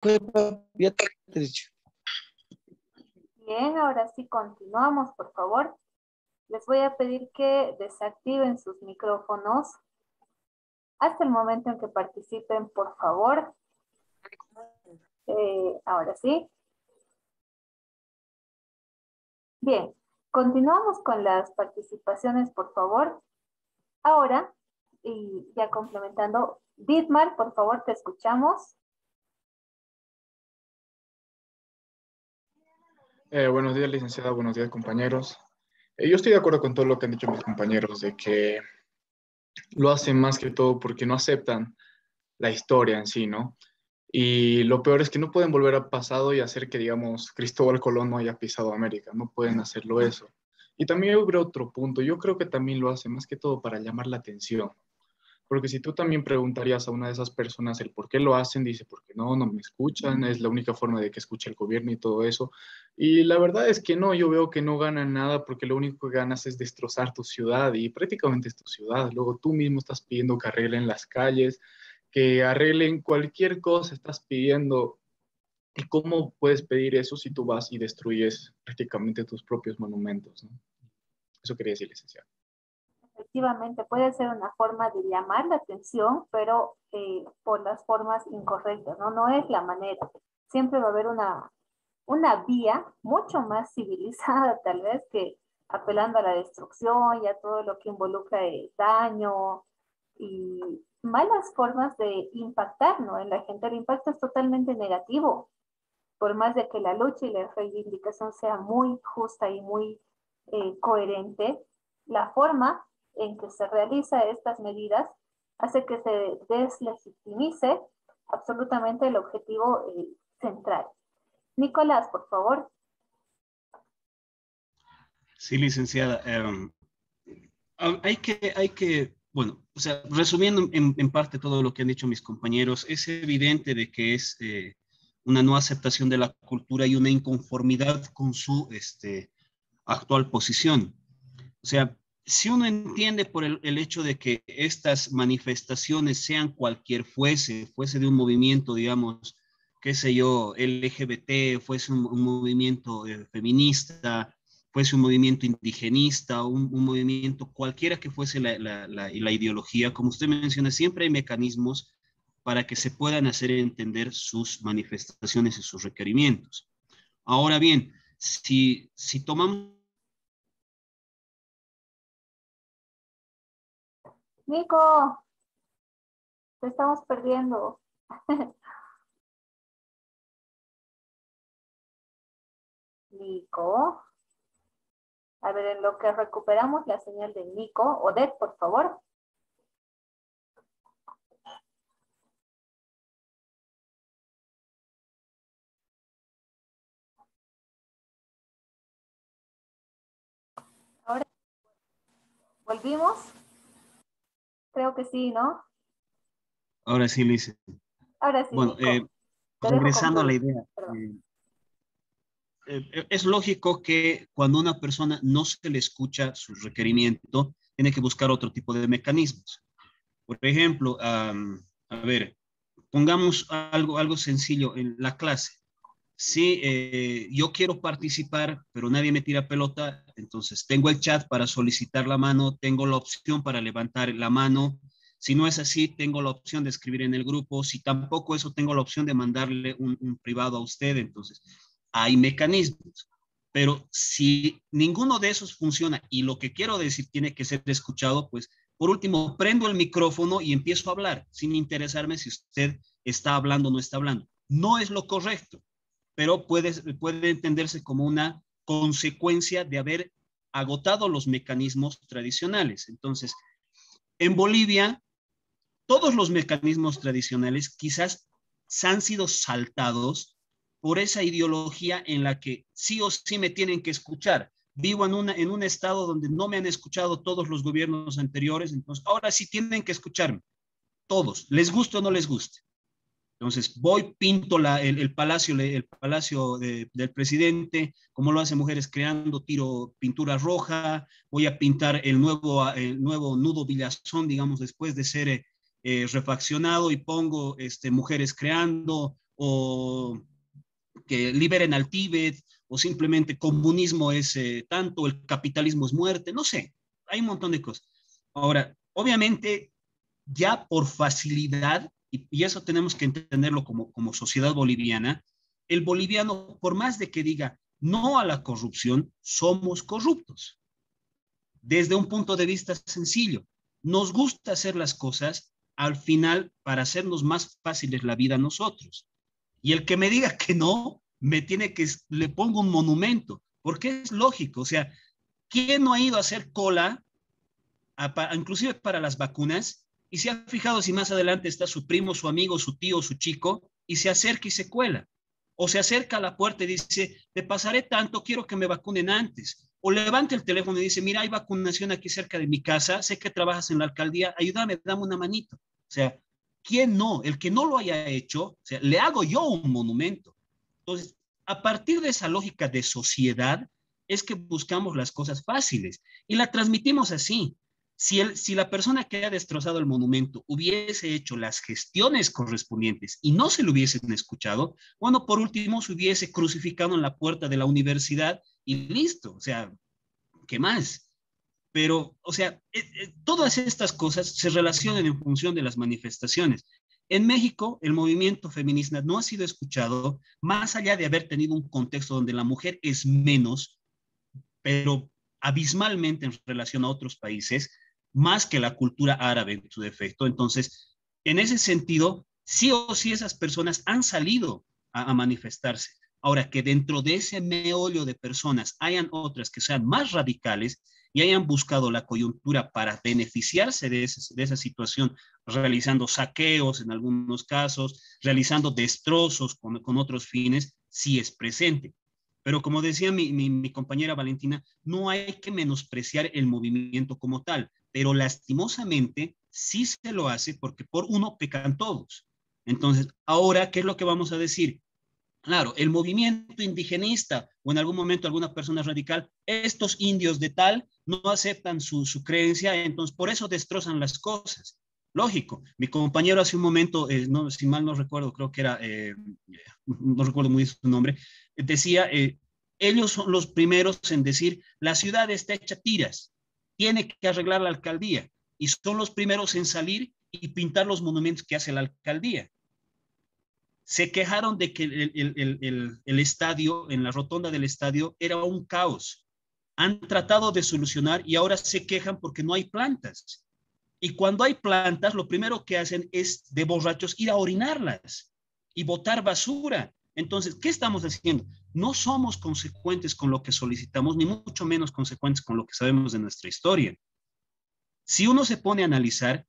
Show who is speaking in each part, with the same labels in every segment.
Speaker 1: Beatriz.
Speaker 2: Bien, ahora sí continuamos, por favor. Les voy a pedir que desactiven sus micrófonos hasta el momento en que participen, por favor. Ahora sí. Bien, continuamos con las participaciones, por favor. Ahora, y ya complementando, Dietmar, por favor, te escuchamos.
Speaker 3: Buenos días, licenciada. Buenos días, compañeros. Yo estoy de acuerdo con todo lo que han dicho mis compañeros, de que lo hacen más que todo porque no aceptan la historia en sí, ¿no? Y lo peor es que no pueden volver al pasado y hacer que, digamos, Cristóbal Colón no haya pisado América. No pueden hacerlo eso. Y también hubo otro punto. Yo creo que también lo hacen más que todo para llamar la atención. Porque si tú también preguntarías a una de esas personas el por qué lo hacen, dice, porque no me escuchan, es la única forma de que escuche el gobierno y todo eso. Y la verdad es que no, yo veo que no ganan nada porque lo único que ganas es destrozar tu ciudad y prácticamente es tu ciudad. Luego tú mismo estás pidiendo que arreglen las calles, que arreglen cualquier cosa, estás pidiendo. ¿Y cómo puedes pedir eso si tú vas y destruyes prácticamente tus propios monumentos, ¿no? Eso quería decir, licenciado.
Speaker 2: Efectivamente, puede ser una forma de llamar la atención, pero por las formas incorrectas, ¿no? No es la manera. Siempre va a haber una vía mucho más civilizada, tal vez, que apelando a la destrucción y a todo lo que involucra el daño y malas formas de impactar, ¿no? En la gente el impacto es totalmente negativo, por más de que la lucha y la reivindicación sea muy justa y muy coherente, la forma en que se realiza estas medidas hace que se deslegitimice absolutamente el objetivo central. Nicolás, por favor.
Speaker 4: Sí, licenciada. Bueno, o sea, resumiendo en parte todo lo que han dicho mis compañeros, es evidente de que es una no aceptación de la cultura y una inconformidad con su actual posición. O sea, si uno entiende por el hecho de que estas manifestaciones sean fuese de un movimiento, digamos, qué sé yo, LGBT, fuese un movimiento feminista, fuese un movimiento indigenista, un movimiento cualquiera que fuese la ideología, como usted menciona, siempre hay mecanismos para que se puedan hacer entender sus manifestaciones y sus requerimientos. Ahora bien, si tomamos...
Speaker 2: Nico, te estamos perdiendo. Nico. A ver, en lo que recuperamos la señal de Nico. Odette, por favor. Ahora, ¿volvimos? Creo que sí, ¿no?
Speaker 4: Ahora sí, Lice.
Speaker 2: Ahora sí,
Speaker 4: Bueno,
Speaker 2: Nico.
Speaker 4: regresando a la idea, es lógico que cuando una persona no se le escucha su requerimiento, tiene que buscar otro tipo de mecanismos. Por ejemplo, a ver, pongamos algo sencillo en la clase. Si yo quiero participar, pero nadie me tira pelota, entonces tengo el chat para solicitar la mano, tengo la opción para levantar la mano. Si no es así, tengo la opción de escribir en el grupo. Si tampoco eso, tengo la opción de mandarle un privado a usted. Entonces, hay mecanismos. Pero si ninguno de esos funciona y lo que quiero decir tiene que ser escuchado, pues por último, prendo el micrófono y empiezo a hablar sin interesarme si usted está hablando o no está hablando. No es lo correcto, pero puede entenderse como una consecuencia de haber agotado los mecanismos tradicionales. Entonces, en Bolivia, todos los mecanismos tradicionales quizás han sido saltados por esa ideología en la que sí o sí me tienen que escuchar. Vivo en un estado donde no me han escuchado todos los gobiernos anteriores, entonces ahora sí tienen que escucharme, todos, les guste o no les guste. Entonces voy, pinto el palacio del presidente, como lo hacen Mujeres Creando, tiro pintura roja, voy a pintar el nuevo nudo Villazón, digamos, después de ser refaccionado y pongo Mujeres Creando, o que liberen al Tíbet, o simplemente comunismo es tanto, el capitalismo es muerte, no sé, hay un montón de cosas. Ahora, obviamente, ya por facilidad, y eso tenemos que entenderlo como sociedad boliviana, el boliviano, por más de que diga no a la corrupción, somos corruptos. Desde un punto de vista sencillo, nos gusta hacer las cosas al final para hacernos más fáciles la vida a nosotros. Y el que me diga que no, me tiene que, le pongo un monumento, porque es lógico. O sea, ¿quién no ha ido a hacer cola, inclusive para las vacunas, y se ha fijado si más adelante está su primo, su amigo, su tío, su chico, y se acerca y se cuela? O se acerca a la puerta y dice, te pasaré tanto, quiero que me vacunen antes. O levanta el teléfono y dice, mira, hay vacunación aquí cerca de mi casa, sé que trabajas en la alcaldía, ayúdame, dame una manito. O sea, ¿quién no? El que no lo haya hecho, o sea, le hago yo un monumento. Entonces, a partir de esa lógica de sociedad, es que buscamos las cosas fáciles y la transmitimos así. Si la persona que ha destrozado el monumento hubiese hecho las gestiones correspondientes y no se lo hubiesen escuchado, bueno, por último se hubiese crucificado en la puerta de la universidad y listo. O sea, ¿qué más? Pero, o sea, todas estas cosas se relacionan en función de las manifestaciones. En México, el movimiento feminista no ha sido escuchado, más allá de haber tenido un contexto donde la mujer es menos, pero abismalmente en relación a otros países, más que la cultura árabe en su defecto. Entonces, en ese sentido, sí o sí esas personas han salido a manifestarse. Ahora, que dentro de ese meollo de personas hayan otras que sean más radicales y hayan buscado la coyuntura para beneficiarse de esa situación, realizando saqueos en algunos casos, realizando destrozos con otros fines, sí es presente. Pero como decía mi compañera Valentina, no hay que menospreciar el movimiento como tal, pero lastimosamente sí se lo hace porque por uno pecan todos. Entonces, ahora, ¿qué es lo que vamos a decir? Claro, el movimiento indigenista o en algún momento alguna persona radical, estos indios de tal no aceptan su creencia, entonces por eso destrozan las cosas. Lógico, mi compañero hace un momento, no, si mal no recuerdo, creo que era, no recuerdo muy bien su nombre, decía, ellos son los primeros en decir, la ciudad está hecha tiras, tiene que arreglar la alcaldía, y son los primeros en salir y pintar los monumentos que hace la alcaldía. Se quejaron de que el estadio, en la rotonda del estadio, era un caos. Han tratado de solucionar y ahora se quejan porque no hay plantas. Y cuando hay plantas, lo primero que hacen es de borrachos ir a orinarlas y botar basura. Entonces, ¿qué estamos haciendo? No somos consecuentes con lo que solicitamos, ni mucho menos consecuentes con lo que sabemos de nuestra historia. Si uno se pone a analizar,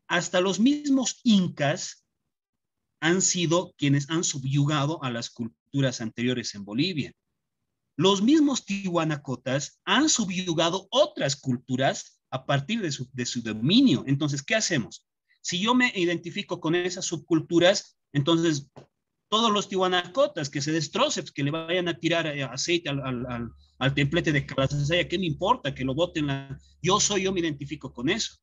Speaker 4: hasta los mismos incas han sido quienes han subyugado a las culturas anteriores en Bolivia. Los mismos tihuanacotas han subyugado otras culturas a partir de su dominio. Entonces, ¿qué hacemos? Si yo me identifico con esas subculturas, entonces todos los tihuanacotas que se destrocen, que le vayan a tirar aceite al templete de Calasaya, ¿qué me importa? Que lo boten. Yo me identifico con eso.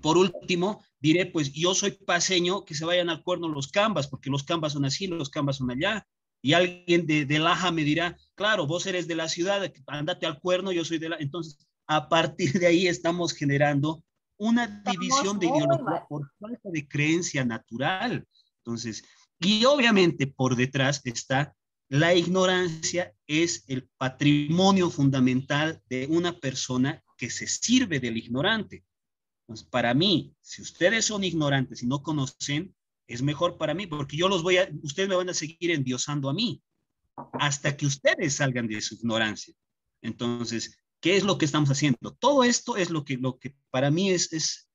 Speaker 4: Por último, diré, pues yo soy paseño, que se vayan al cuerno los cambas, porque los cambas son así, los cambas son allá. Y alguien de Laja me dirá, claro, vos eres de la ciudad, andate al cuerno, yo soy de la... Entonces, a partir de ahí estamos generando una
Speaker 2: Estamos
Speaker 4: división de
Speaker 2: muy
Speaker 4: ideología
Speaker 2: mal.
Speaker 4: por falta de creencia natural. Entonces, y obviamente por detrás está la ignorancia, es el patrimonio fundamental de una persona que se sirve del ignorante. Entonces, para mí, si ustedes son ignorantes y no conocen, es mejor para mí, porque ustedes me van a seguir endiosando a mí hasta que ustedes salgan de su ignorancia. Entonces, ¿qué es lo que estamos haciendo? Todo esto es lo que para mí es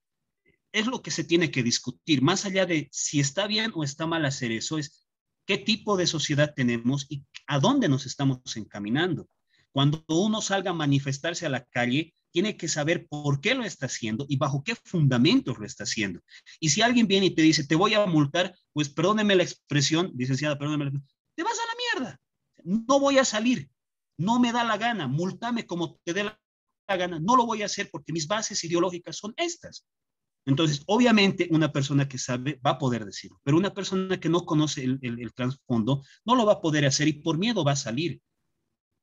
Speaker 4: lo que se tiene que discutir, más allá de si está bien o está mal hacer eso, es qué tipo de sociedad tenemos y a dónde nos estamos encaminando. Cuando uno salga a manifestarse a la calle, tiene que saber por qué lo está haciendo y bajo qué fundamentos lo está haciendo. Y si alguien viene y te dice, te voy a multar, pues perdóneme la expresión, licenciada, perdóneme la expresión, te vas a la mierda. No voy a salir, no me da la gana, multame como te dé la gana, no lo voy a hacer porque mis bases ideológicas son estas. Entonces, obviamente, una persona que sabe va a poder decirlo, pero una persona que no conoce el trasfondo no lo va a poder hacer y por miedo va a salir.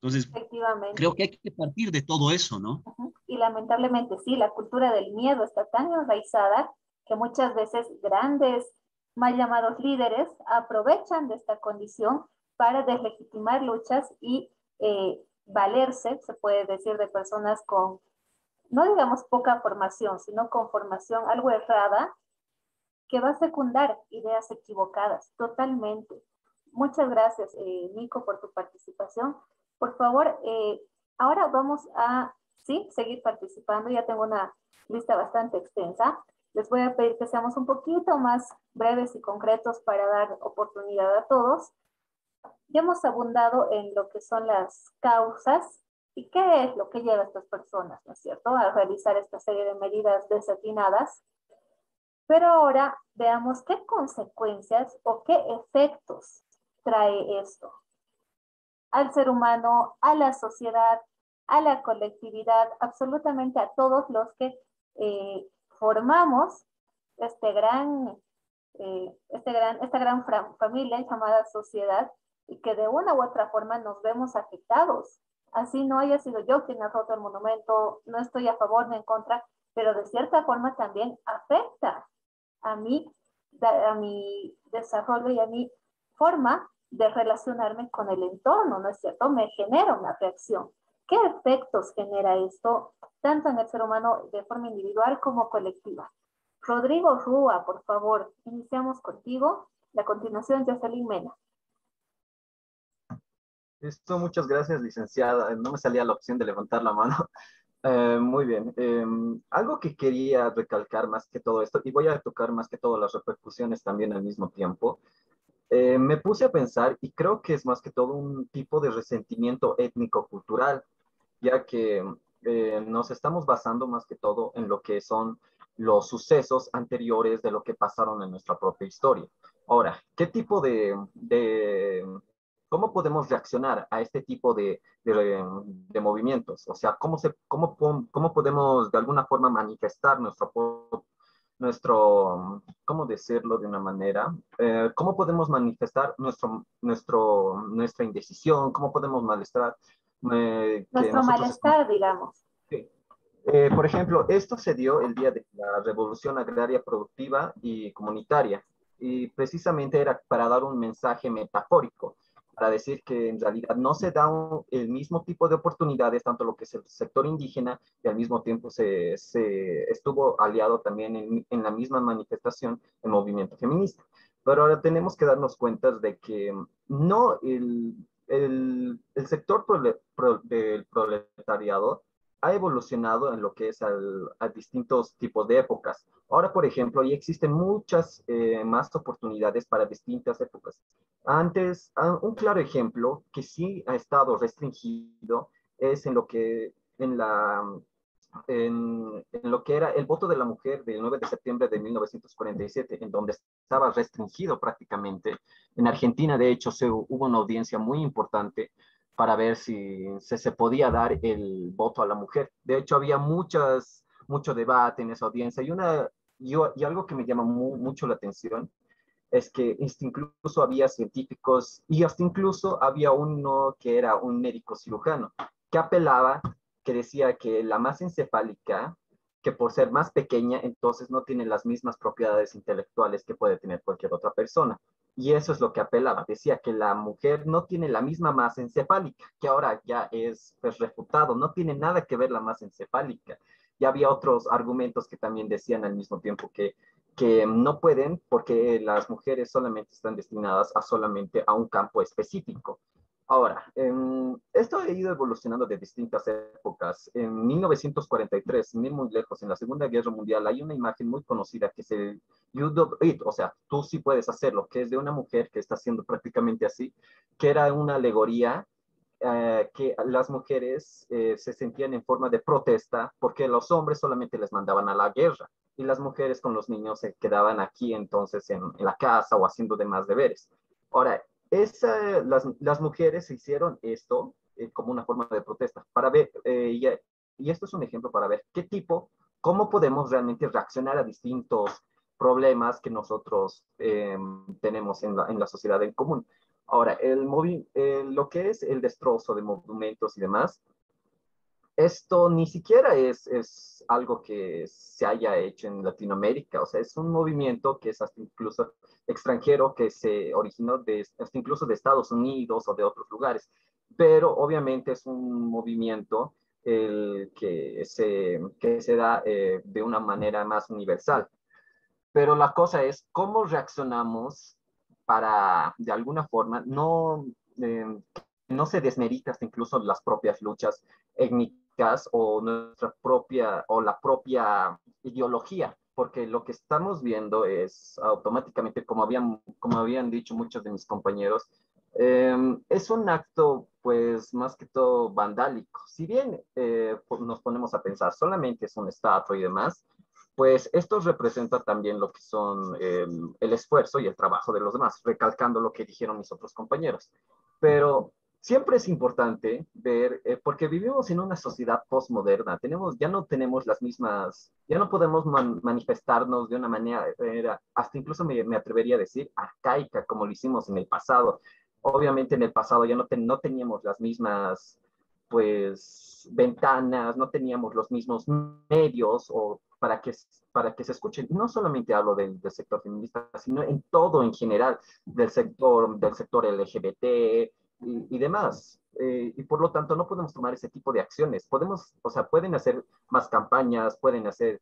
Speaker 4: Entonces, creo
Speaker 2: Efectivamente.
Speaker 4: que hay que partir de todo eso, ¿no?
Speaker 2: Ujú. Y lamentablemente sí, la cultura del miedo está tan enraizada que muchas veces grandes, mal llamados líderes, aprovechan de esta condición para deslegitimar luchas y valerse, se puede decir, de personas con, no digamos poca formación, sino con formación algo errada, que va a secundar ideas equivocadas totalmente. Muchas gracias, Nico, por tu participación. Por favor, ahora vamos a, sí, seguir participando. Ya tengo una lista bastante extensa. Les voy a pedir que seamos un poquito más breves y concretos para dar oportunidad a todos. Ya hemos abundado en lo que son las causas y qué es lo que lleva a estas personas, ¿no es cierto?, a realizar esta serie de medidas desatinadas. Pero ahora veamos qué consecuencias o qué efectos trae esto al ser humano, a la sociedad, a la colectividad, absolutamente a todos los que formamos este gran, esta gran familia llamada sociedad y que de una u otra forma nos vemos afectados. Así no haya sido yo quien ha roto el monumento, no estoy a favor ni en contra, pero de cierta forma también afecta a mí, a mi desarrollo y a mi forma de relacionarme con el entorno, ¿no es cierto? Me genera una reacción. ¿Qué efectos genera esto, tanto en el ser humano de forma individual como colectiva? Rodrigo Rúa, por favor, iniciamos contigo. A continuación, Jocelyn Mena.
Speaker 1: Listo, muchas gracias, licenciada. No me salía la opción de levantar la mano. Muy bien. Algo que quería recalcar más que todo esto, y voy a tocar más que todo las repercusiones también al mismo tiempo, me puse a pensar y creo que es más que todo un tipo de resentimiento étnico-cultural, ya que nos estamos basando más que todo en lo que son los sucesos anteriores de lo que pasaron en nuestra propia historia. Ahora, ¿qué tipo cómo podemos reaccionar a este tipo de movimientos? O sea, ¿cómo podemos de alguna forma manifestar ¿cómo decirlo de una manera? ¿Cómo podemos manifestar nuestra indecisión? ¿Cómo podemos manifestar que
Speaker 2: Nuestro
Speaker 1: nosotros estamos...
Speaker 2: malestar, digamos.
Speaker 1: Sí. Por ejemplo, esto se dio el día de la Revolución Agraria Productiva y Comunitaria, y precisamente era para dar un mensaje metafórico, para decir que en realidad no se da el mismo tipo de oportunidades, tanto lo que es el sector indígena, y al mismo tiempo se estuvo aliado también en la misma manifestación el movimiento feminista. Pero ahora tenemos que darnos cuenta de que no el sector del proletariado ha evolucionado en lo que es a distintos tipos de épocas. Ahora, por ejemplo, ya existen muchas más oportunidades para distintas épocas. Antes, un claro ejemplo que sí ha estado restringido es en lo que era el voto de la mujer del 9 de septiembre de 1947, en donde estaba restringido prácticamente. En Argentina, de hecho, hubo una audiencia muy importante para ver si se podía dar el voto a la mujer. De hecho, había mucho debate en esa audiencia y algo que me llama mucho la atención es que incluso había científicos y hasta incluso había uno que era un médico cirujano que apelaba, que decía que la masa encefálica, que por ser más pequeña, entonces no tiene las mismas propiedades intelectuales que puede tener cualquier otra persona. Y eso es lo que apelaba. Decía que la mujer no tiene la misma masa encefálica, que ahora ya es pues, refutado. No tiene nada que ver la masa encefálica. Y había otros argumentos que también decían al mismo tiempo que no pueden porque las mujeres solamente están destinadas a solamente a un campo específico. Ahora, esto ha ido evolucionando de distintas épocas. En 1943, sin ir muy lejos, en la Segunda Guerra Mundial, hay una imagen muy conocida que es el You Do It, o sea, tú sí puedes hacerlo, que es de una mujer que está haciendo prácticamente así, que era una alegoría que las mujeres se sentían en forma de protesta porque los hombres solamente les mandaban a la guerra y las mujeres con los niños se quedaban aquí entonces en la casa o haciendo demás deberes. Ahora, las mujeres hicieron esto como una forma de protesta para ver, y esto es un ejemplo para ver qué tipo cómo podemos realmente reaccionar a distintos problemas que nosotros tenemos en la sociedad en común. Ahora, lo que es el destrozo de monumentos y demás, esto ni siquiera es algo que se haya hecho en Latinoamérica, o sea, es un movimiento que es hasta incluso extranjero, que se originó hasta incluso de Estados Unidos o de otros lugares, pero obviamente es un movimiento que se da de una manera más universal. Pero la cosa es cómo reaccionamos para, de alguna forma, no se desmerita hasta incluso las propias luchas étnicas o la propia ideología, porque lo que estamos viendo es automáticamente, como habían dicho muchos de mis compañeros, es un acto, pues, más que todo vandálico. Si bien pues, nos ponemos a pensar, solamente es un estatua y demás, pues esto representa también lo que son el esfuerzo y el trabajo de los demás, recalcando lo que dijeron mis otros compañeros. Pero siempre es importante ver, porque vivimos en una sociedad postmoderna, ya no tenemos las mismas, ya no podemos manifestarnos de una manera, hasta incluso me atrevería a decir, arcaica, como lo hicimos en el pasado. Obviamente en el pasado ya no teníamos las mismas, pues, ventanas, no teníamos los mismos medios o para que se escuchen. No solamente hablo del sector feminista, sino en todo en general, del sector LGBT y demás. Y por lo tanto no podemos tomar ese tipo de acciones. Pueden hacer más campañas, pueden hacer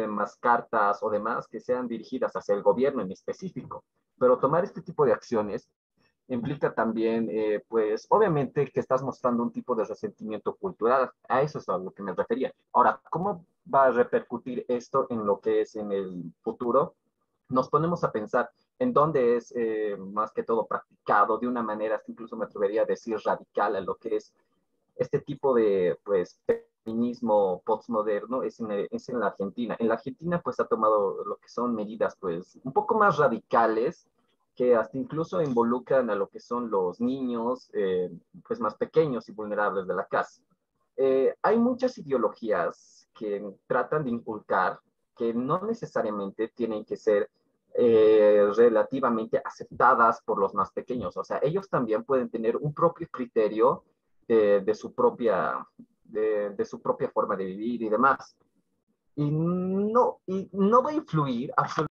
Speaker 1: más cartas o demás que sean dirigidas hacia el gobierno en específico, pero tomar este tipo de acciones implica también, pues, obviamente que estás mostrando un tipo de resentimiento cultural. A eso es a lo que me refería. Ahora, ¿cómo va a repercutir esto en lo que es en el futuro? Nos ponemos a pensar en dónde es más que todo practicado de una manera, hasta incluso me atrevería a decir radical a lo que es este tipo de, pues, feminismo postmoderno es en la Argentina. En la Argentina, pues, ha tomado lo que son medidas, pues, un poco más radicales, que hasta incluso involucran a lo que son los niños, pues, más pequeños y vulnerables de la casa. Hay muchas ideologías que tratan de inculcar que no necesariamente tienen que ser relativamente aceptadas por los más pequeños. O sea, ellos también pueden tener un propio criterio de su propia forma de vivir y demás. Y no va a influir absolutamente.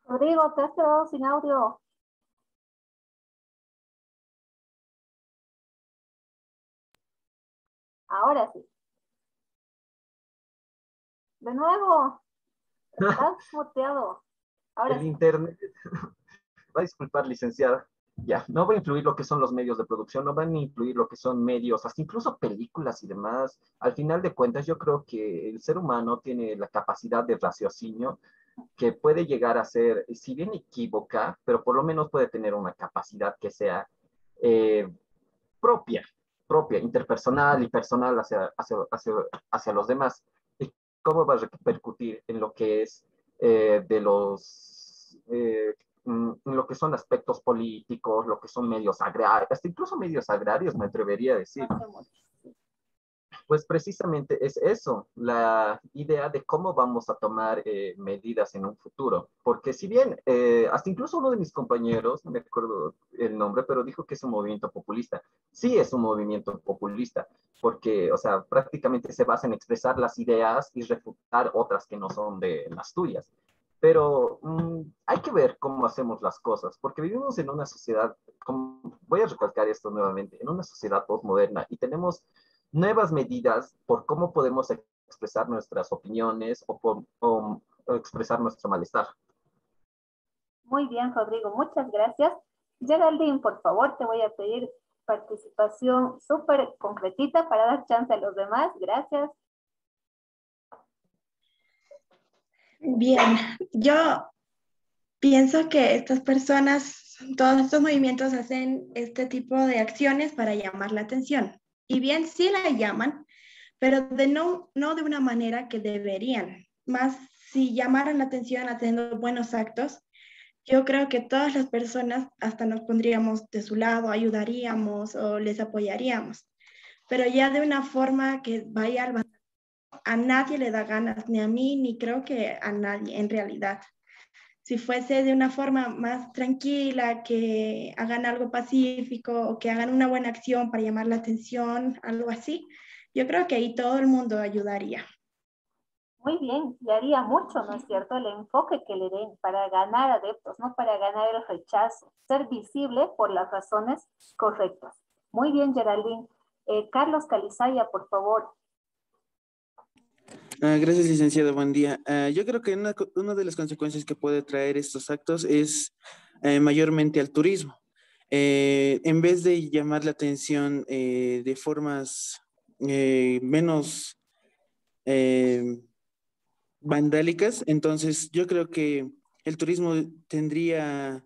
Speaker 2: Rodrigo, te has quedado sin audio. Ahora sí. De nuevo, estás muteado. Ahora
Speaker 1: El
Speaker 2: sí.
Speaker 1: Internet, va a disculpar, licenciada, ya, no va a influir lo que son los medios de producción, no van a influir lo que son medios, hasta incluso películas y demás. Al final de cuentas, yo creo que el ser humano tiene la capacidad de raciocinio que puede llegar a ser, si bien equívoca, pero por lo menos puede tener una capacidad que sea eh, propia, propia, interpersonal y personal hacia los demás. ¿Y cómo va a repercutir en lo que es en lo que son aspectos políticos, lo que son medios agrarios, hasta incluso medios agrarios, me atrevería a decir?
Speaker 2: No sé mucho.
Speaker 1: Pues precisamente es eso, la idea de cómo vamos a tomar medidas en un futuro. Porque si bien, hasta incluso uno de mis compañeros, no me acuerdo el nombre, pero dijo que es un movimiento populista. Sí es un movimiento populista, porque, o sea, prácticamente se basa en expresar las ideas y refutar otras que no son de las tuyas. Pero hay que ver cómo hacemos las cosas, porque vivimos en una sociedad, voy a recalcar esto nuevamente, en una sociedad postmoderna y tenemos nuevas medidas por cómo podemos expresar nuestras opiniones o expresar nuestro malestar.
Speaker 2: Muy bien, Rodrigo, muchas gracias. Geraldine, por favor, te voy a pedir participación súper concretita para dar chance a los demás. Gracias.
Speaker 5: Bien, yo pienso que estas personas, todos estos movimientos hacen este tipo de acciones para llamar la atención. Y bien, sí la llaman, pero no de una manera que deberían. Más si llamaran la atención haciendo buenos actos, yo creo que todas las personas hasta nos pondríamos de su lado, ayudaríamos o les apoyaríamos, pero ya de una forma que vaya al vacío. A nadie le da ganas, ni a mí, ni creo que a nadie en realidad. Si fuese de una forma más tranquila, que hagan algo pacífico o que hagan una buena acción para llamar la atención, algo así, yo creo que ahí todo el mundo ayudaría.
Speaker 2: Muy bien, le haría mucho, ¿no es cierto? El enfoque que le den para ganar adeptos, no para ganar el rechazo, ser visible por las razones correctas. Muy bien, Geraldine. Carlos Calizaya, por favor.
Speaker 6: Gracias, licenciado. Buen día. Yo creo que una de las consecuencias que puede traer estos actos es mayormente al turismo. En vez de llamar la atención de formas menos eh, vandálicas, entonces yo creo que el turismo tendría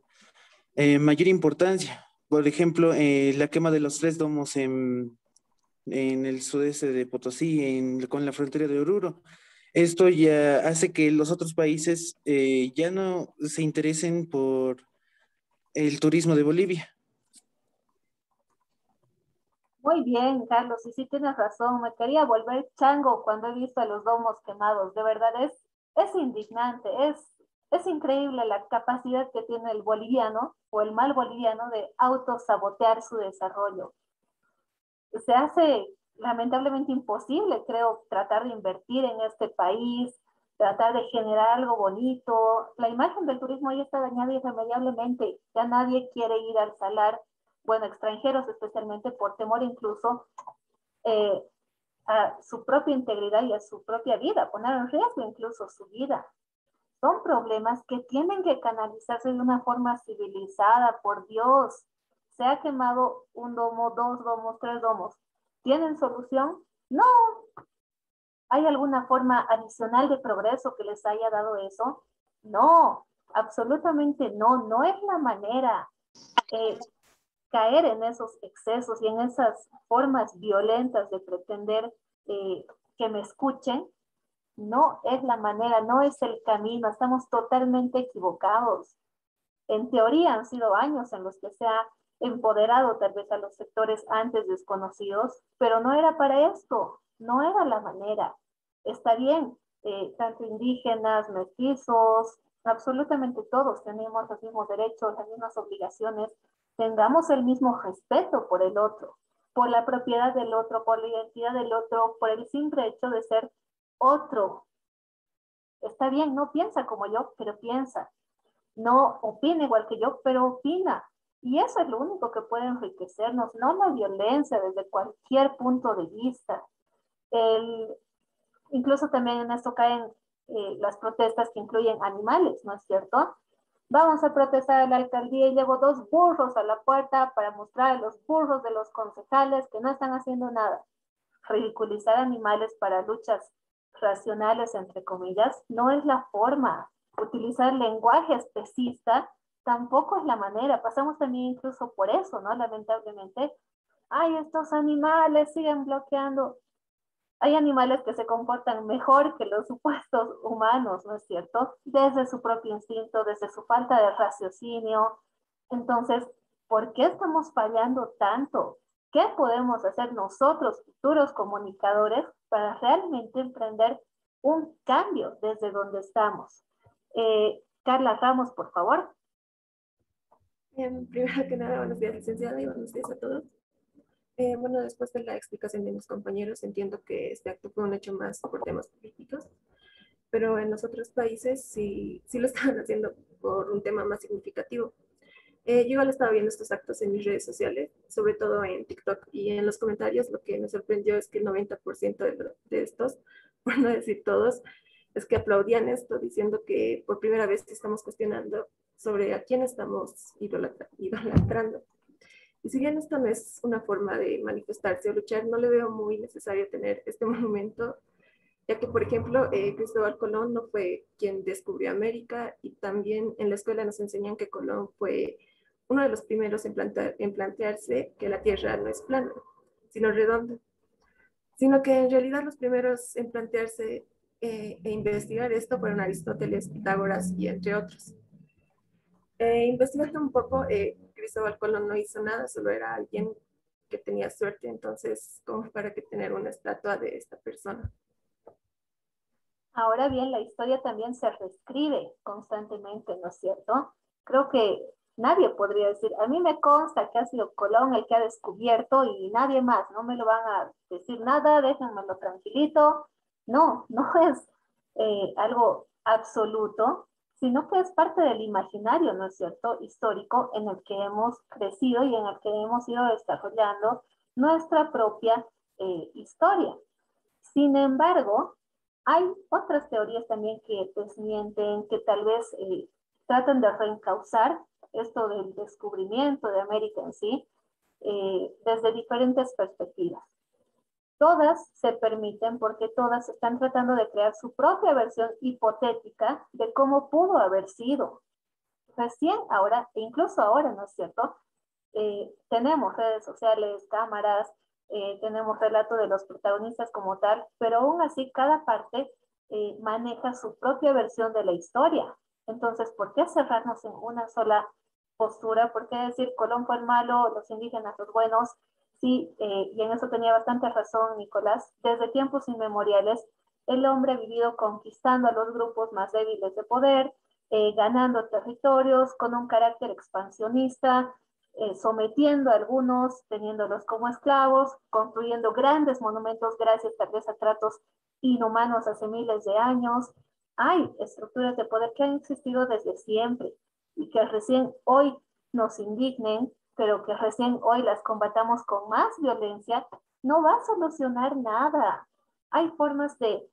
Speaker 6: mayor importancia. Por ejemplo, la quema de los tres domos en el sudeste de Potosí, con la frontera de Oruro. Esto ya hace que los otros países ya no se interesen por el turismo de Bolivia.
Speaker 2: Muy bien, Carlos, y sí tienes razón, me quería volver chango cuando he visto a los domos quemados, de verdad es indignante, es increíble la capacidad que tiene el boliviano o el mal boliviano de autosabotear su desarrollo. Se hace lamentablemente imposible, creo, tratar de invertir en este país, tratar de generar algo bonito. La imagen del turismo ya está dañada irremediablemente, ya nadie quiere ir al salar, bueno, extranjeros especialmente por temor incluso eh, a su propia integridad y a su propia vida, poner en riesgo incluso su vida. Son problemas que tienen que canalizarse de una forma civilizada, por Dios. Se ha quemado un domo, dos domos, tres domos. ¿Tienen solución? No. ¿Hay alguna forma adicional de progreso que les haya dado eso? No, absolutamente no. No es la manera. Caer en esos excesos y en esas formas violentas de pretender que me escuchen, no es la manera, no es el camino, estamos totalmente equivocados. En teoría han sido años en los que se ha empoderado tal vez a los sectores antes desconocidos, pero no era para esto, no era la manera. Está bien, tanto indígenas, mestizos, absolutamente todos tenemos los mismos derechos, las mismas obligaciones, tengamos el mismo respeto por el otro, por la propiedad del otro, por la identidad del otro, por el simple hecho de ser otro. Está bien, no piensa como yo, pero piensa. No opina igual que yo, pero opina. Y eso es lo único que puede enriquecernos, no la violencia desde cualquier punto de vista. El, incluso también en esto caen las protestas que incluyen animales, ¿no es cierto? Vamos a protestar en la alcaldía y llevo dos burros a la puerta para mostrar a los burros de los concejales que no están haciendo nada. Ridiculizar animales para luchas racionales, entre comillas, no es la forma. Utilizar lenguaje especista tampoco es la manera. Pasamos también incluso por eso, ¿no? Lamentablemente. Ay, estos animales siguen bloqueando. Hay animales que se comportan mejor que los supuestos humanos, ¿no es cierto? Desde su propio instinto, desde su falta de raciocinio. Entonces, ¿por qué estamos fallando tanto? ¿Qué podemos hacer nosotros, futuros comunicadores, para realmente emprender un cambio desde donde estamos? Carla Ramos, por favor.
Speaker 7: Primero que nada, buenos días, licenciada, y buenos días a todos. Bueno, después de la explicación de mis compañeros, entiendo que este acto fue un hecho más por temas políticos, pero en los otros países sí lo estaban haciendo por un tema más significativo. Yo igual estaba viendo estos actos en mis redes sociales, sobre todo en TikTok, y en los comentarios lo que me sorprendió es que el 90% de estos, por no decir todos, es que aplaudían esto, diciendo que por primera vez estamos cuestionando sobre a quién estamos idolatrando. Y si bien esto no es una forma de manifestarse o luchar, no le veo muy necesario tener este monumento, ya que, por ejemplo, Cristóbal Colón no fue quien descubrió América, y también en la escuela nos enseñan que Colón fue uno de los primeros en plantearse que la Tierra no es plana, sino redonda, sino que en realidad los primeros en plantearse e investigar esto fueron Aristóteles, Pitágoras y entre otros. Investigando un poco, Cristóbal Colón no hizo nada, solo era alguien que tenía suerte, entonces, ¿cómo para que tener una estatua de esta persona?
Speaker 2: Ahora bien, la historia también se reescribe constantemente, ¿no es cierto? Creo que nadie podría decir, a mí me consta que ha sido Colón el que ha descubierto y nadie más, no me lo van a decir nada, déjenmelo tranquilito. No, no es algo absoluto, sino que es parte del imaginario, ¿no es cierto?, histórico en el que hemos crecido y en el que hemos ido desarrollando nuestra propia historia. Sin embargo, hay otras teorías también que desmienten, que tal vez tratan de reencauzar esto del descubrimiento de América en sí desde diferentes perspectivas. Todas se permiten porque todas están tratando de crear su propia versión hipotética de cómo pudo haber sido. Recién ahora, e incluso ahora, ¿no es cierto? Tenemos redes sociales, cámaras, tenemos relato de los protagonistas como tal, pero aún así cada parte maneja su propia versión de la historia. Entonces, ¿por qué cerrarnos en una sola postura? ¿Por qué decir Colón fue el malo, los indígenas los buenos? Sí, y en eso tenía bastante razón Nicolás. Desde tiempos inmemoriales, el hombre ha vivido conquistando a los grupos más débiles de poder, ganando territorios con un carácter expansionista, sometiendo a algunos, teniéndolos como esclavos, construyendo grandes monumentos gracias tal vez a tratos inhumanos hace miles de años. Hay estructuras de poder que han existido desde siempre y que recién hoy nos indignen, pero que recién hoy las combatamos con más violencia, no va a solucionar nada. Hay formas de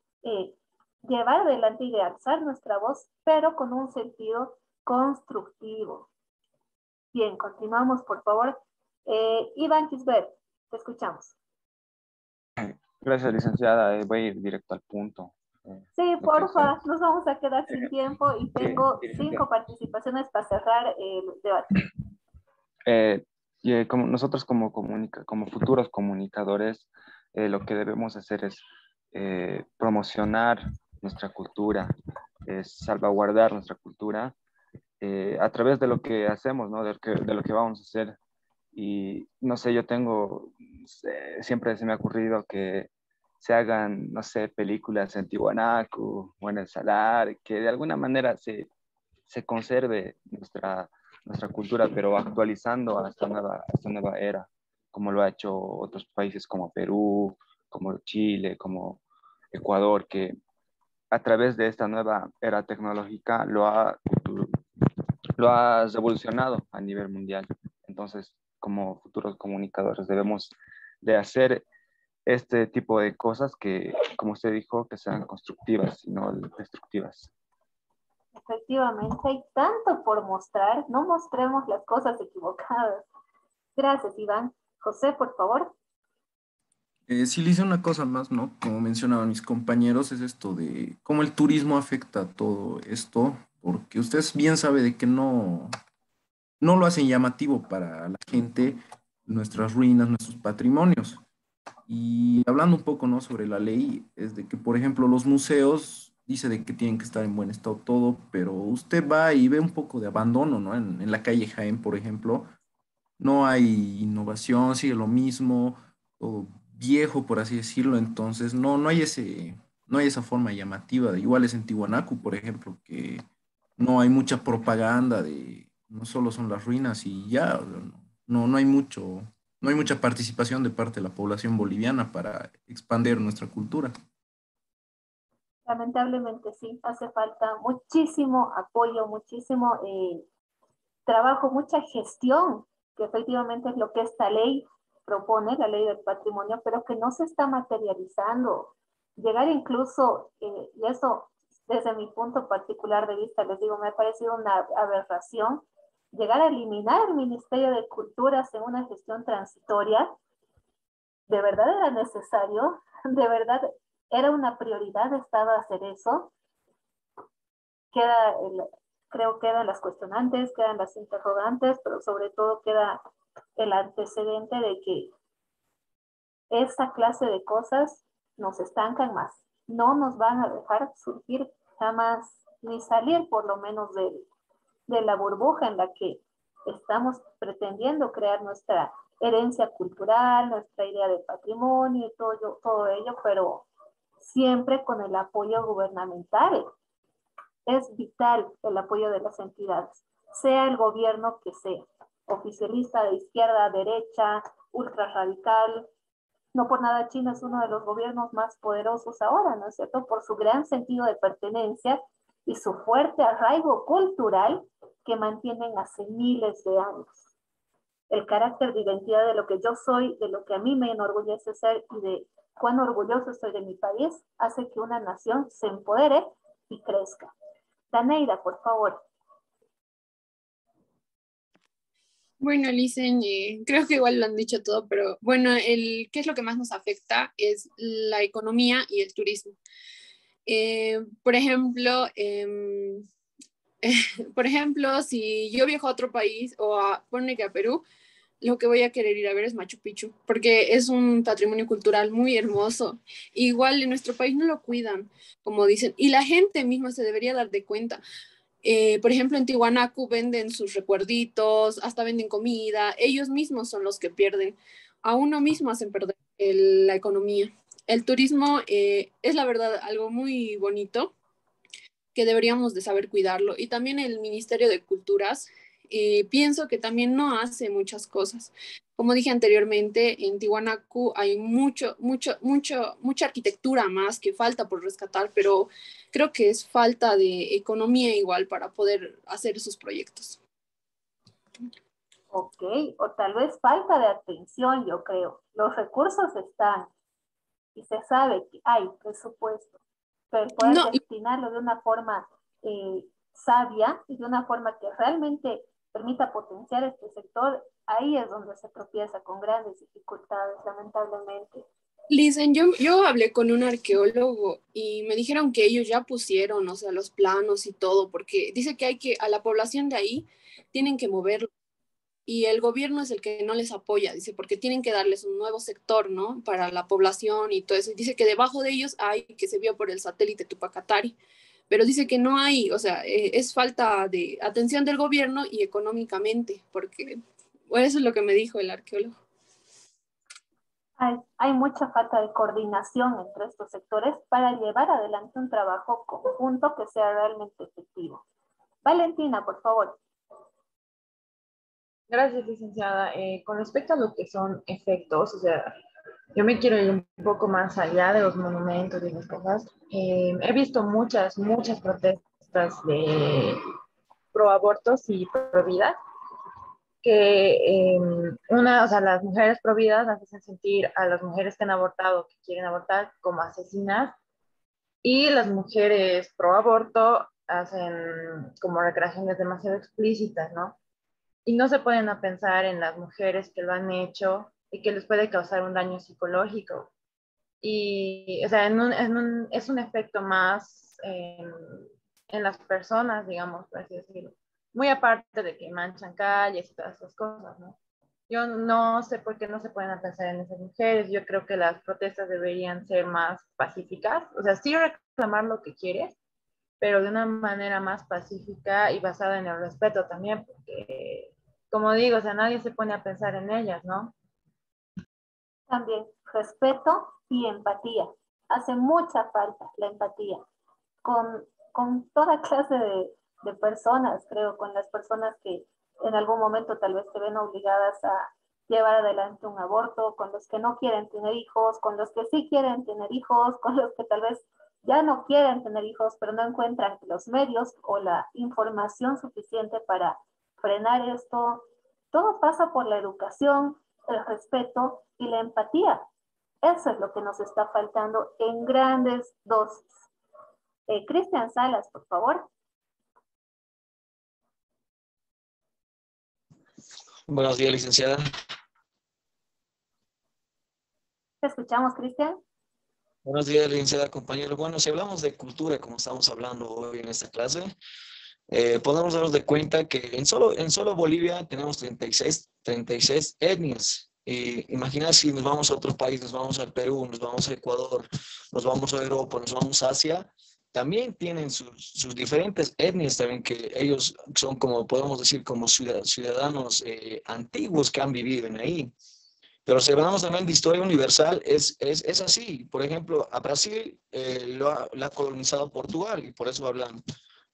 Speaker 2: llevar adelante y de alzar nuestra voz, pero con un sentido constructivo. Bien, continuamos, por favor. Iván Kisbert, te escuchamos.
Speaker 8: Gracias, licenciada. Voy a ir directo al punto.
Speaker 2: Sí, porfa, nos vamos a quedar
Speaker 8: Eh,
Speaker 2: sin tiempo y
Speaker 8: sí,
Speaker 2: tengo
Speaker 8: sí,
Speaker 2: 5
Speaker 8: licenciada.
Speaker 2: participaciones para cerrar el debate.
Speaker 8: Como nosotros como futuros comunicadores, lo que debemos hacer es promocionar nuestra cultura, salvaguardar nuestra cultura a través de lo que hacemos, ¿no? De lo que vamos a hacer. Y no sé, siempre se me ha ocurrido que se hagan, no sé, películas en Tiwanaku o en el Salar, que de alguna manera se conserve nuestra cultura, pero actualizando a esta nueva era, como lo ha hecho otros países como Perú, como Chile, como Ecuador, que a través de esta nueva era tecnológica lo ha revolucionado a nivel mundial. Entonces, como futuros comunicadores, debemos de hacer este tipo de cosas que, como usted dijo, que sean constructivas y no destructivas.
Speaker 2: Efectivamente, hay tanto por mostrar, no mostremos las cosas equivocadas. Gracias, Iván. José, por favor.
Speaker 9: Sí, le hice una cosa más, ¿no? Como mencionaban mis compañeros, es esto de cómo el turismo afecta a todo esto, porque usted bien sabe de que no lo hacen llamativo para la gente, nuestras ruinas, nuestros patrimonios. Y hablando un poco, ¿no? Sobre la ley, es de que, por ejemplo, los museos dice de que tienen que estar en buen estado todo, pero usted va y ve un poco de abandono, ¿no? En la calle Jaén, por ejemplo, no hay innovación, sigue lo mismo, todo viejo, por así decirlo, entonces no hay esa forma llamativa. Igual es en Tiwanaku, por ejemplo, que no hay mucha propaganda de, no solo son las ruinas y ya, o sea, no hay mucha participación de parte de la población boliviana para expandir nuestra cultura.
Speaker 2: Lamentablemente sí, hace falta muchísimo apoyo, muchísimo trabajo, mucha gestión, que efectivamente es lo que esta ley propone, la ley del patrimonio, pero que no se está materializando. Llegar incluso, y eso desde mi punto particular de vista, les digo, me ha parecido una aberración, llegar a eliminar el Ministerio de Culturas en una gestión transitoria. ¿De verdad era necesario? ¿De verdad era una prioridad de Estado hacer eso? Queda creo que quedan las cuestionantes, quedan las interrogantes, pero sobre todo queda el antecedente de que esta clase de cosas nos estancan más, no nos van a dejar surgir jamás, ni salir por lo menos de la burbuja en la que estamos pretendiendo crear nuestra herencia cultural, nuestra idea de patrimonio y todo ello, pero siempre con el apoyo gubernamental. Es vital el apoyo de las entidades, sea el gobierno que sea, oficialista, de izquierda, derecha, ultra radical. No por nada China es uno de los gobiernos más poderosos ahora, ¿no es cierto? Por su gran sentido de pertenencia y su fuerte arraigo cultural que mantienen hace miles de años. El carácter de identidad de lo que yo soy, de lo que a mí me enorgullece ser y de cuán orgulloso estoy de mi país, hace que una nación se empodere y crezca. Daneira, por favor.
Speaker 10: Bueno, Licen, creo que igual lo han dicho todo, pero bueno, ¿qué es lo que más nos afecta? Es la economía y el turismo. Por ejemplo, si yo viajo a otro país o ponle que a Perú, lo que voy a querer ir a ver es Machu Picchu, porque es un patrimonio cultural muy hermoso. Igual en nuestro país no lo cuidan, como dicen, y la gente misma se debería dar de cuenta. Por ejemplo, en Tiwanaku venden sus recuerditos, hasta venden comida, ellos mismos son los que pierden, a uno mismo hacen perder la economía. El turismo es la verdad algo muy bonito que deberíamos de saber cuidarlo. Y también el Ministerio de Culturas, pienso que también no hace muchas cosas. Como dije anteriormente, en Tiwanaku hay mucha arquitectura más que falta por rescatar, pero creo que es falta de economía igual para poder hacer esos proyectos.
Speaker 2: Ok, o tal vez falta de atención, yo creo. Los recursos están y se sabe que hay presupuesto, pero el poder destinarlo de una forma sabia y de una forma que realmente permita potenciar este sector, ahí es donde se tropieza con grandes dificultades, lamentablemente.
Speaker 10: Listen, yo hablé con un arqueólogo y me dijeron que ellos ya pusieron, o sea, los planos y todo, porque dice que a la población de ahí tienen que moverlo. Y el gobierno es el que no les apoya, dice, porque tienen que darles un nuevo sector, ¿no? Para la población y todo eso. Y dice que debajo de ellos hay, que se vio por el satélite Tupacatari, pero dice que no hay, o sea, es falta de atención del gobierno y económicamente, porque bueno, eso es lo que me dijo el arqueólogo.
Speaker 2: Hay mucha falta de coordinación entre estos sectores para llevar adelante un trabajo conjunto que sea realmente efectivo. Valentina, por favor.
Speaker 11: Gracias, licenciada. Con respecto a lo que son efectos, o sea, yo me quiero ir un poco más allá de los monumentos y las cosas. He visto muchas protestas de pro abortos y pro vida, que o sea, las mujeres pro vida hacen sentir a las mujeres que han abortado, que quieren abortar, como asesinas, y las mujeres pro aborto hacen como recreaciones demasiado explícitas, ¿no? Y no se ponen a pensar en las mujeres que lo han hecho y que les puede causar un daño psicológico. Y, o sea, es un efecto más en las personas, digamos, por así decirlo. Muy aparte de que manchan calles y todas esas cosas, ¿no? Yo no sé por qué no se pueden pensar en esas mujeres. Yo creo que las protestas deberían ser más pacíficas. O sea, sí reclamar lo que quieres, pero de una manera más pacífica y basada en el respeto también, porque, como digo, o sea, nadie se pone a pensar en ellas, ¿no?
Speaker 2: También respeto y empatía. Hace mucha falta la empatía con toda clase de personas, creo, con las personas que en algún momento tal vez se ven obligadas a llevar adelante un aborto, con los que no quieren tener hijos, con los que sí quieren tener hijos, con los que tal vez ya no quieren tener hijos, pero no encuentran los medios o la información suficiente para frenar esto. Todo pasa por la educación, el respeto y la empatía. Eso es lo que nos está faltando en grandes dosis. Cristian Salas, por favor.
Speaker 12: Buenos días, licenciada.
Speaker 2: Te escuchamos, Cristian.
Speaker 12: Buenos días, licenciada, compañero. Bueno, si hablamos de cultura, como estamos hablando hoy en esta clase, podemos darnos de cuenta que en solo Bolivia tenemos 36 etnias. Imagina si nos vamos a otro país, nos vamos al Perú, nos vamos a Ecuador, nos vamos a Europa, nos vamos a Asia, también tienen sus diferentes etnias también, que ellos son como, podemos decir, como ciudadanos antiguos que han vivido en ahí. Pero si hablamos también de historia universal, es así. Por ejemplo, a Brasil la ha colonizado Portugal y por eso hablan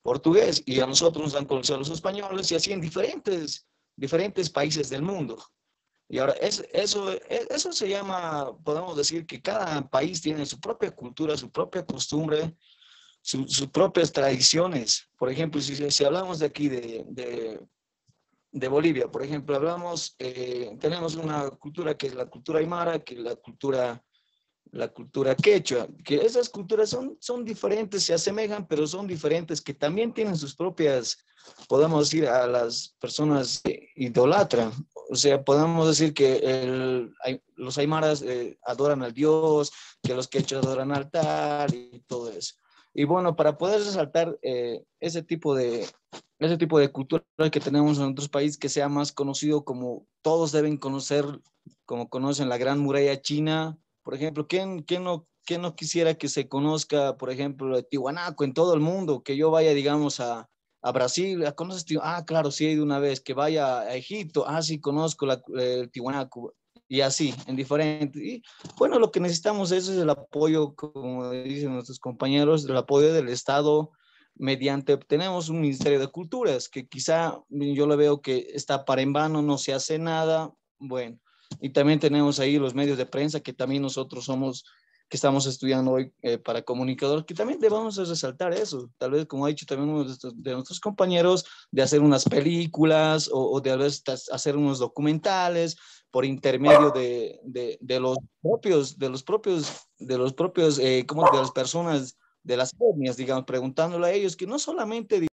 Speaker 12: portugués. Y a nosotros nos han colonizado los españoles y así en diferentes países del mundo. Y ahora, eso se llama, podemos decir que cada país tiene su propia cultura, su propia costumbre, sus propias tradiciones. Por ejemplo, si hablamos de aquí de Bolivia, por ejemplo, tenemos una cultura que es la cultura aymara, que es la cultura quechua, que esas culturas son diferentes, se asemejan, pero son diferentes, que también tienen sus propias, podemos decir, a las personas que idolatran. O sea, podemos decir que los aymaras adoran al Dios, que los quechuas adoran al altar y todo eso. Y bueno, para poder resaltar ese tipo de cultura que tenemos en otros países, que sea más conocido como todos deben conocer, como conocen la Gran Muralla China, por ejemplo, ¿quién no quisiera que se conozca, por ejemplo, el Tiwanaku en todo el mundo? Que yo vaya, digamos, a Brasil, ¿conoces? Claro, sí he ido una vez. Que vaya a Egipto, sí, conozco el Tiwanaku. Y así, en diferentes. Y bueno, lo que necesitamos es el apoyo, como dicen nuestros compañeros, el apoyo del Estado mediante, tenemos un Ministerio de Culturas, que quizá yo lo veo que está para en vano, no se hace nada. Bueno, y también tenemos ahí los medios de prensa, que también nosotros somos, que estamos estudiando hoy para comunicador, que también debemos resaltar eso. Tal vez, como ha dicho también uno de nuestros compañeros, de hacer unas películas o de hacer unos documentales por intermedio de los propios, de las personas de las etnias, digamos, preguntándole a ellos, que no solamente